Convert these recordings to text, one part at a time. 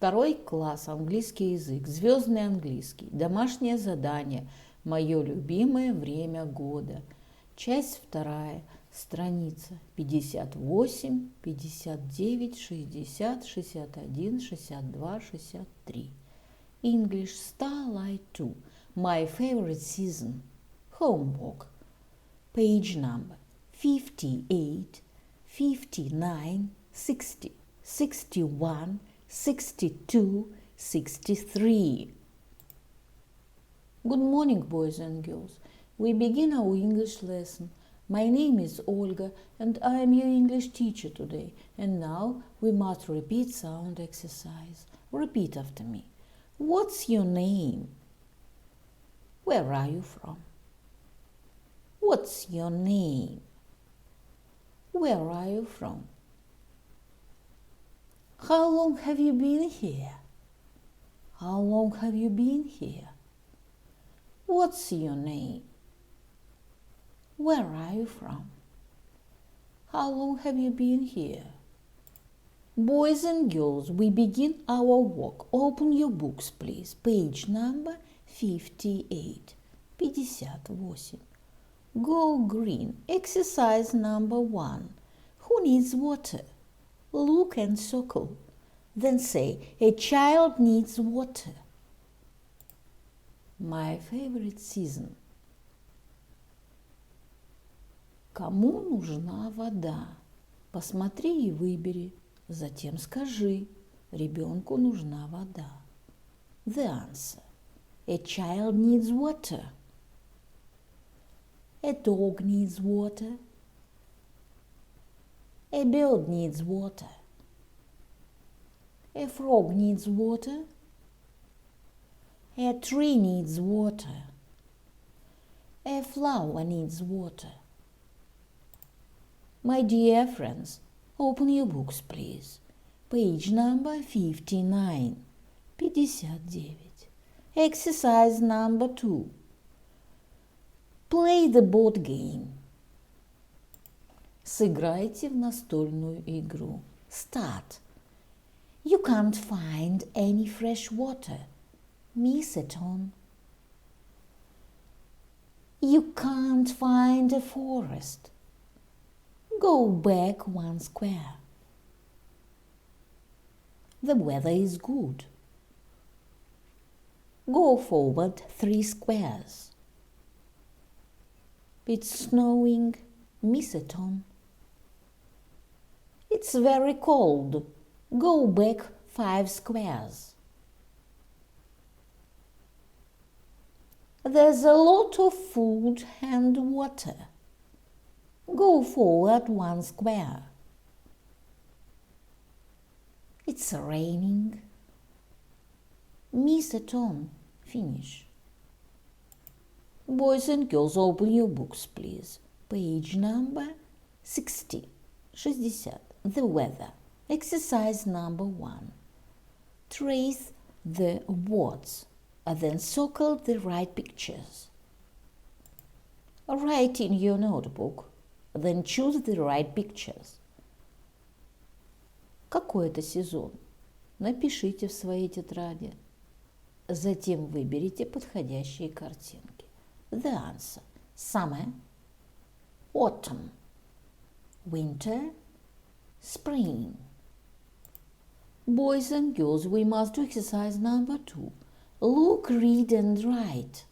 Второй класс, английский язык, звездный английский, домашнее задание, мое любимое время года. Часть вторая, страница 58, 59, 60, 61, 62, 63. English Starlight 2. My favorite season. Homework. Page number 58, 59, 60, 61, 62, 63. Good morning, boys and girls. We begin our English lesson. My name is Olga and I am your English teacher today. And now we must repeat sound exercise. Repeat after me. What's your name? Where are you from? What's your name? Where are you from? How long have you been here? How long have you been here? What's your name? Where are you from? How long have you been here? Boys and girls, we begin our work. Open your books, please. Page number 58. 58. Go green. Exercise number 1. Who needs water? Look and circle. Then say, a child needs water. My favorite season. Кому нужна вода? Посмотри и выбери. Затем скажи, ребенку нужна вода. The answer. A child needs water. A dog needs water. A bird needs water. A frog needs water. A tree needs water. A flower needs water. My dear friends, open your books, please. Page number 59. 59. Exercise number 2. Play the board game. Сыграйте в настольную игру. Start. You can't find any fresh water. Miss it on. You can't find a forest. Go back 1 square. The weather is good. Go forward 3 squares. It's snowing. Miss it on. It's very cold. Go back 5 squares. There's a lot of food and water. Go forward 1 square. It's raining. Miss it on. Finish. Boys and girls, open your books, please. Page number 60. 60. The weather. Exercise number 1. Trace the words, then circle the right pictures. Write in your notebook, then choose the right pictures. Какой это сезон? Напишите в своей тетради. Затем выберите подходящие картинки. The answer. Summer, autumn, winter, spring. Boys and girls, we must do exercise number 2. Look, read and write.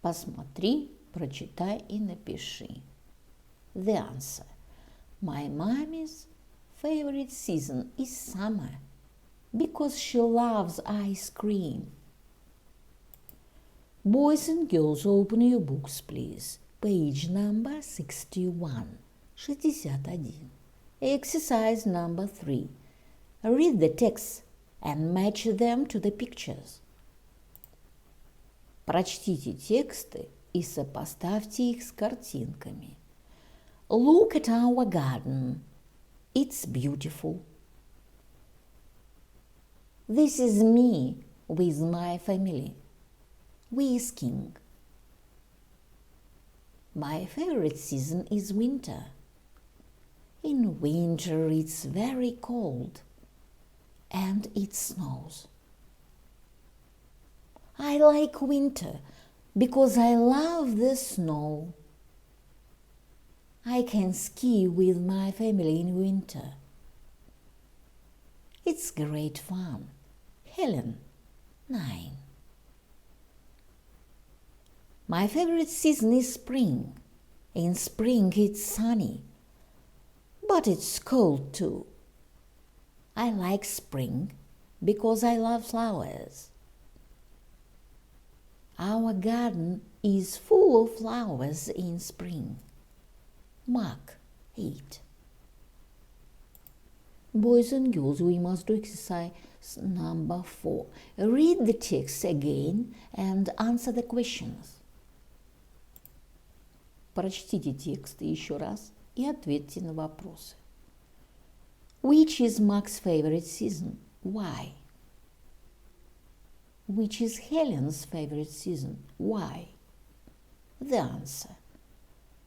Посмотри, прочитай и напиши. The answer. My mommy's favorite season is summer because she loves ice cream. Boys and girls, open your books, please. Page number 61. 61. Exercise number 3. Read the text and match them to the pictures. Прочтите тексты и сопоставьте их с картинками. Look at our garden. It's beautiful. This is me with my family. We're skiing. My favorite season is winter. In winter it's very cold. and it snows. I like winter because I love the snow. I can ski with my family in winter. It's great fun. Helen, 9. My favorite season is spring. In spring it's sunny, but it's cold too. I like spring because I love flowers. Our garden is full of flowers in spring. Mark, 8. Boys and girls, we must do exercise number 4. Read the text again and answer the questions. Прочтите текст еще раз и ответьте на вопросы. Which is Mark's favorite season? Why? Which is Helen's favorite season? Why? The answer.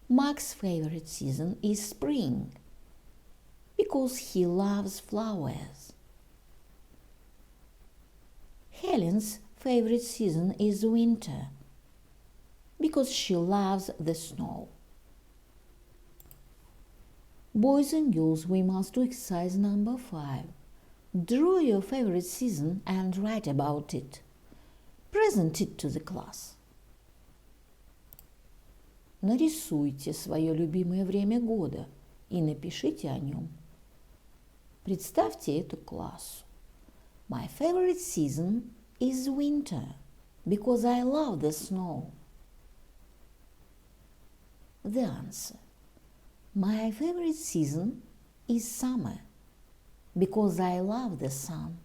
Mark's favorite season is spring because he loves flowers. Helen's favorite season is winter because she loves the snow. Boys and girls, we must do exercise number 5. Draw your favorite season and write about it. Present it to the class. Нарисуйте свое любимое время года и напишите о нем. Представьте это классу. My favorite season is winter because I love the snow. The answer. My favorite season is summer because I love the sun.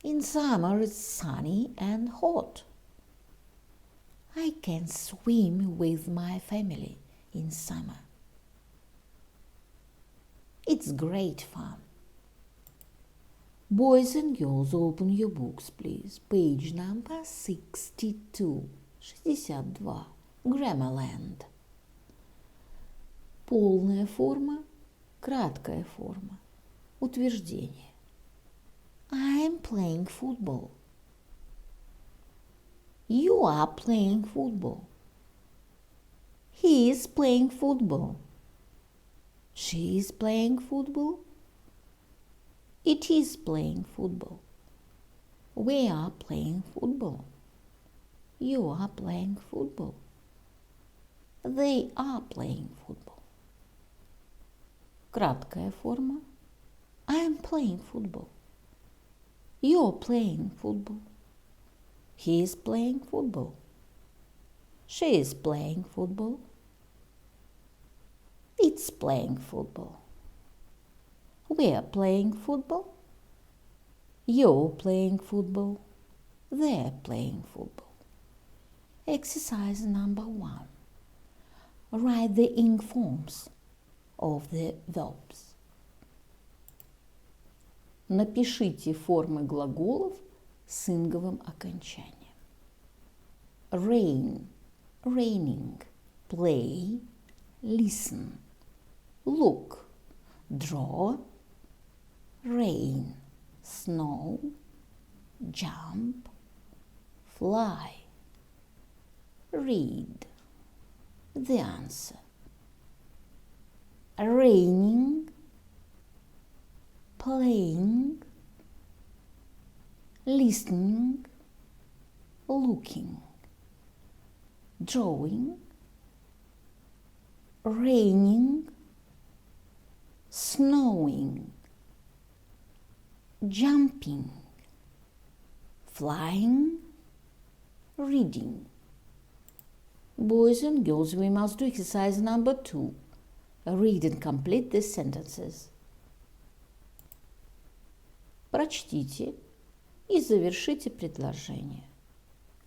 In summer it's sunny and hot. I can swim with my family in summer. It's great fun. Boys and girls, open your books, please. Page number 62. 62. Grammarland. Полная форма, краткая форма. Утверждение. I'm playing football. You are playing football. He is playing football. She is playing football. It is playing football. We are playing football. You are playing football. They are playing football. Краткая форма. I am playing football. You're playing football. He is playing football. She is playing football. It's playing football. We are playing football. You're playing football. They're playing football. Exercise number 1. Write the ing forms of the verbs. Напишите формы глаголов с инговым окончанием. Rain, raining, play, listen, look, draw, rain, snow, jump, fly, read. The answer. Raining, playing, listening, looking, drawing, raining, snowing, jumping, flying, reading. Boys and girls, we must do exercise number 2. Read and complete the sentences. Прочтите и завершите предложение.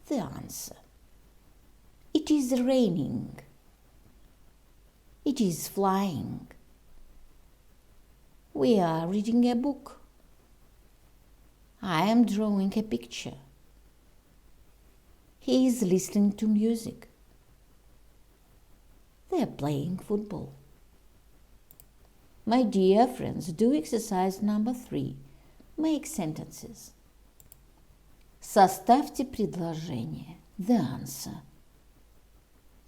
The answer. It is raining. It is flying. We are reading a book. I am drawing a picture. He is listening to music. They are playing football. My dear friends, do exercise number 3. Make sentences. Составьте предложение. The answer.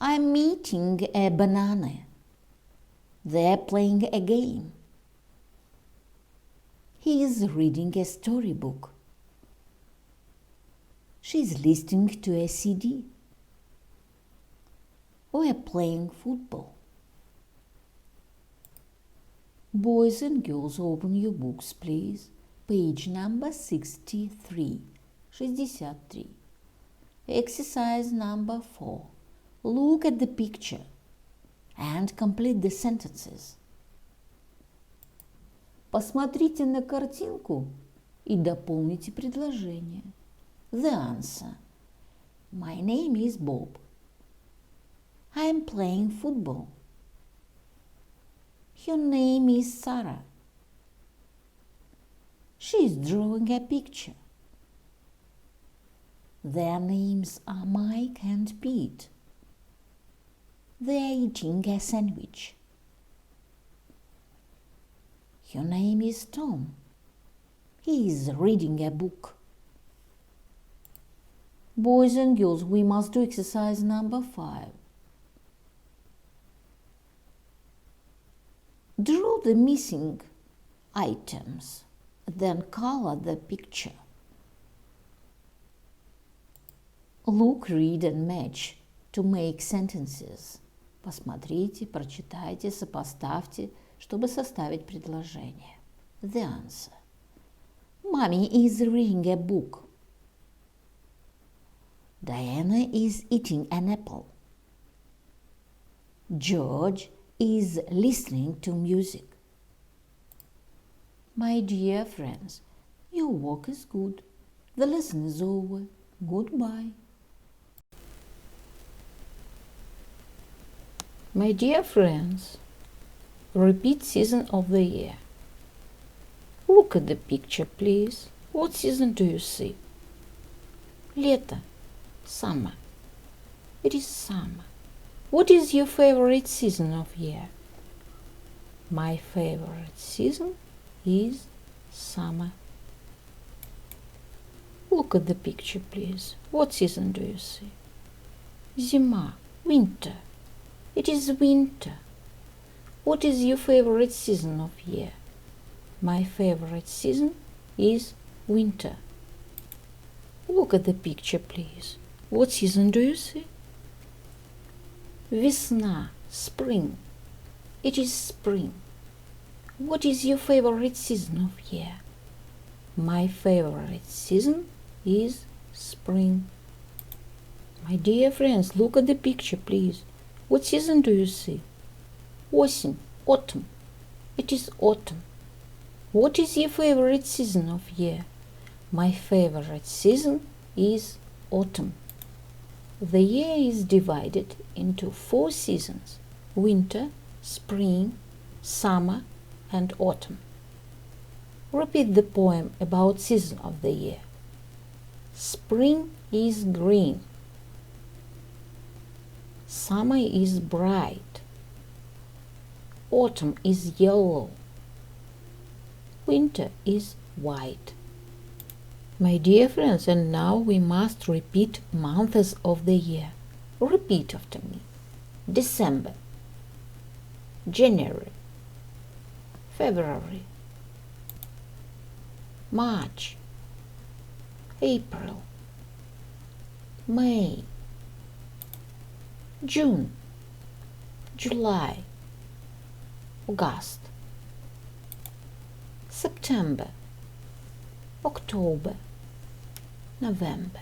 I'm eating a banana. They're playing a game. He is reading a storybook. She's listening to a CD. We're playing football. Boys and girls, open your books, please. Page number 63. 63. Exercise number 4. Look at the picture and complete the sentences. Посмотрите на картинку и дополните предложение. The answer. My name is Bob. I am playing football. Her name is Sarah. She is drawing a picture. Their names are Mike and Pete. They are eating a sandwich. Her name is Tom. He is reading a book. Boys and girls, we must do exercise number 5. Draw the missing items, then color the picture. Look, read and match to make sentences. Посмотрите, прочитайте, сопоставьте, чтобы составить предложение. The answer. Mommy is reading a book. Diana is eating an apple. George is listening to music. My dear friends, your work is good. The lesson is over. Goodbye. My dear friends, repeat season of the year. Look at the picture, please. What season do you see? Лето. Summer. It is summer. What is your favorite season of year? My favorite season is summer. Look at the picture, please. What season do you see? Зима. Winter. It is winter. What is your favorite season of year? My favorite season is winter. Look at the picture, please. What season do you see? Весна, spring. It is spring. What is your favorite season of year? My favorite season is spring. My dear friends, look at the picture, please. What season do you see? Осень, autumn. It is autumn. What is your favorite season of year? My favorite season is autumn. The year is divided into 4 seasons: winter, spring, summer, and autumn. Repeat the poem about season of the year. Spring is green. Summer is bright. Autumn is yellow. Winter is white. My dear friends, and now we must repeat months of the year. Repeat after me. December, January, February, March, April, May, June, July, August, September, October, November.